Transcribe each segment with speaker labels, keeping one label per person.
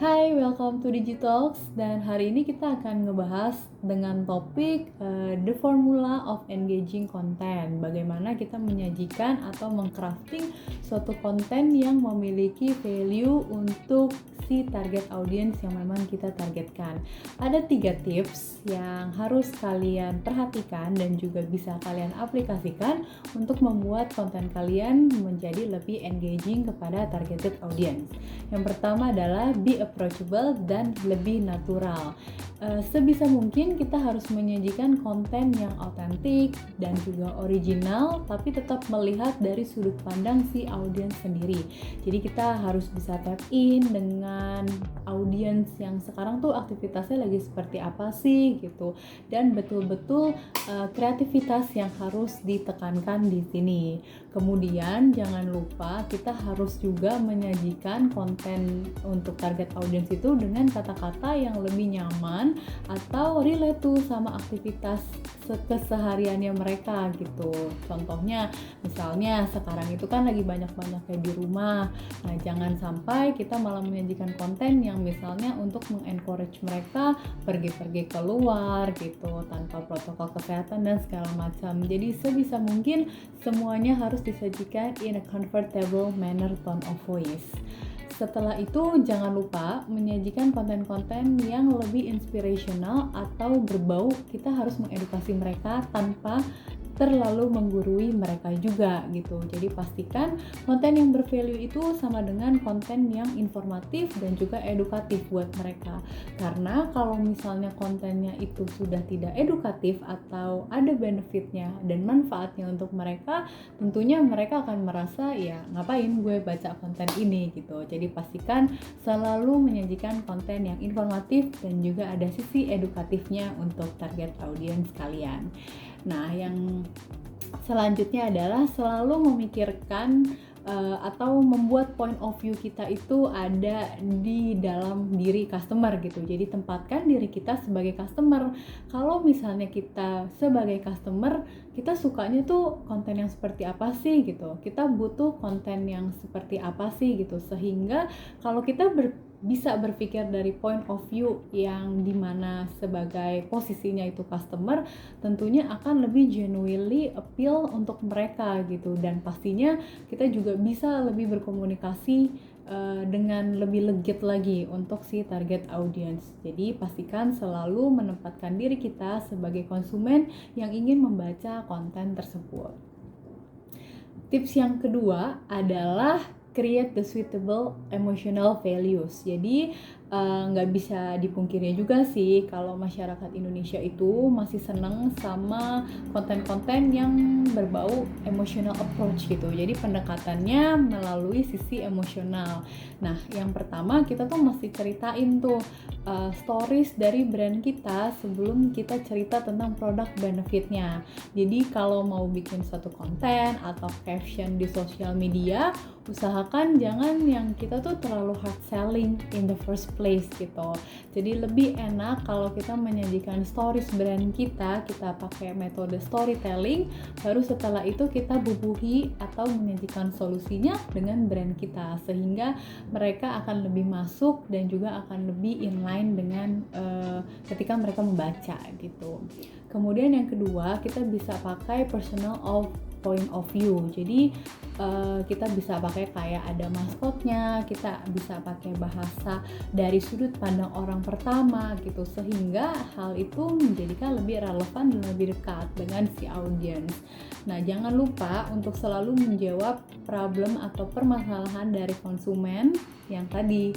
Speaker 1: Hai, welcome to Digitalks, dan hari ini kita akan ngebahas dengan topik The Formula of Engaging Content. Bagaimana kita menyajikan atau mengcrafting suatu konten yang memiliki value untuk si target audience yang memang kita targetkan. Ada 3 tips yang harus kalian perhatikan dan juga bisa kalian aplikasikan untuk membuat konten kalian menjadi lebih engaging kepada targeted audience. Yang pertama adalah be approachable dan lebih natural. Sebisa mungkin kita harus menyajikan konten yang autentik dan juga original, tapi tetap melihat dari sudut pandang si audiens sendiri. Jadi kita harus bisa tap in dengan audiens yang sekarang tuh aktivitasnya lagi seperti apa sih gitu, dan betul-betul kreativitas yang harus ditekankan di sini. Kemudian jangan lupa kita harus juga menyajikan konten untuk target audiens itu dengan kata-kata yang lebih nyaman atau relate tuh sama aktivitas kesehariannya mereka gitu. Contohnya misalnya sekarang itu kan lagi banyak-banyak kayak di rumah. Nah, jangan sampai kita malah menyajikan konten yang misalnya untuk mengencourage mereka pergi-pergi keluar gitu tanpa protokol kesehatan dan segala macam. Jadi sebisa mungkin semuanya harus disajikan in a comfortable manner, tone of voice. Setelah itu jangan lupa menyajikan konten-konten yang lebih inspirational atau berbau. Kita harus mengedukasi mereka tanpa terlalu menggurui mereka juga gitu. Jadi pastikan konten yang bervalue itu sama dengan konten yang informatif dan juga edukatif buat mereka. Karena kalau misalnya kontennya itu sudah tidak edukatif atau ada benefitnya dan manfaatnya untuk mereka, tentunya mereka akan merasa ya ngapain gue baca konten ini gitu. Jadi pastikan selalu menyajikan konten yang informatif dan juga ada sisi edukatifnya untuk target audiens kalian. Nah, yang selanjutnya adalah selalu memikirkan atau membuat point of view kita itu ada di dalam diri customer gitu. Jadi tempatkan diri kita sebagai customer. Kalau misalnya kita sebagai customer, kita sukanya tuh konten yang seperti apa sih gitu. Kita butuh konten yang seperti apa sih gitu. Sehingga kalau kita bisa berpikir dari point of view yang dimana sebagai posisinya itu customer, tentunya akan lebih genuinely appeal untuk mereka gitu. Dan pastinya kita juga bisa lebih berkomunikasi dengan lebih legit lagi untuk si target audience. Jadi pastikan selalu menempatkan diri kita sebagai konsumen yang ingin membaca konten tersebut. Tips yang kedua adalah create the suitable emotional values. Jadi nggak bisa dipungkiri juga sih kalau masyarakat Indonesia itu masih seneng sama konten-konten yang berbau emotional approach gitu. Jadi pendekatannya melalui sisi emosional. Nah, yang pertama kita tuh mesti ceritain tuh stories dari brand kita sebelum kita cerita tentang produk benefitnya. Jadi kalau mau bikin suatu konten atau caption di sosial media, usahakan jangan yang kita tuh terlalu hard selling in the first place gitu. Jadi lebih enak kalau kita menyajikan stories brand kita pakai metode storytelling, baru setelah itu kita bubuhi atau menyajikan solusinya dengan brand kita, sehingga mereka akan lebih masuk dan juga akan lebih inline dengan ketika mereka membaca gitu. Kemudian yang kedua, kita bisa pakai personal point of view. Jadi kita bisa pakai kayak ada maskotnya, kita bisa pakai bahasa dari sudut pandang orang pertama gitu, sehingga hal itu menjadikan lebih relevan dan lebih dekat dengan si audiens. Nah, jangan lupa untuk selalu menjawab problem atau permasalahan dari konsumen yang tadi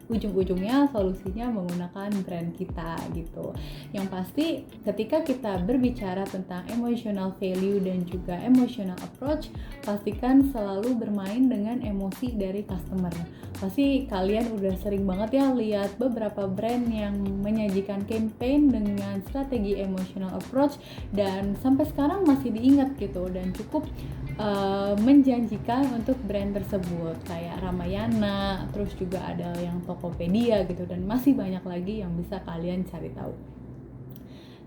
Speaker 1: ujung-ujungnya solusinya menggunakan brand kita gitu. Yang pasti ketika kita berbicara tentang emotional value dan juga emotional approach, pastikan selalu bermain dengan emosi dari customer. Pasti kalian udah sering banget ya lihat beberapa brand yang menyajikan campaign dengan strategi emotional approach dan sampai sekarang masih diingat gitu dan cukup menjanjikan untuk brand tersebut kayak Ramayana, terus juga ada yang Tokopedia gitu, dan masih banyak lagi yang bisa kalian cari tahu.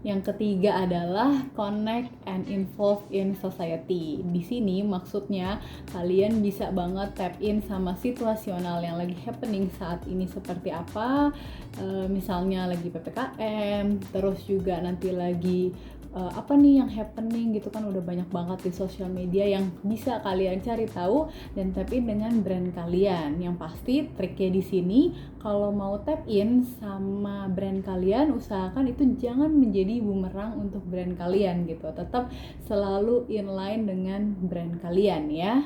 Speaker 1: Yang ketiga adalah connect and involve in society. Di sini maksudnya kalian bisa banget tap in sama situasional yang lagi happening saat ini seperti apa. Misalnya lagi PPKM, terus juga nanti lagi apa nih yang happening gitu kan, udah banyak banget di sosial media yang bisa kalian cari tahu dan tap in dengan brand kalian. Yang pasti triknya di sini kalau mau tap in sama brand kalian, usahakan itu jangan menjadi bumerang untuk brand kalian gitu. Tetap selalu inline dengan brand kalian ya.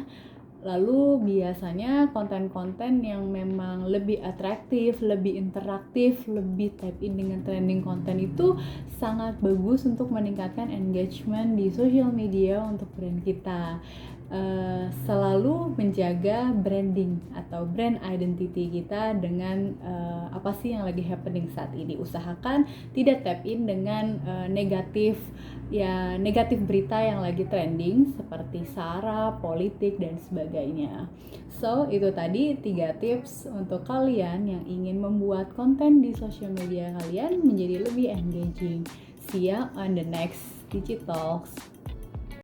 Speaker 1: Lalu biasanya konten-konten yang memang lebih atraktif, lebih interaktif, lebih tap in dengan trending konten itu sangat bagus untuk meningkatkan engagement di social media untuk brand kita. Selalu menjaga branding atau brand identity kita dengan apa sih yang lagi happening saat ini. Usahakan tidak tap in dengan negatif berita yang lagi trending seperti sara, politik dan sebagainya. So, itu tadi 3 tips untuk kalian yang ingin membuat konten di social media kalian menjadi lebih engaging. See ya on the next Digitalks.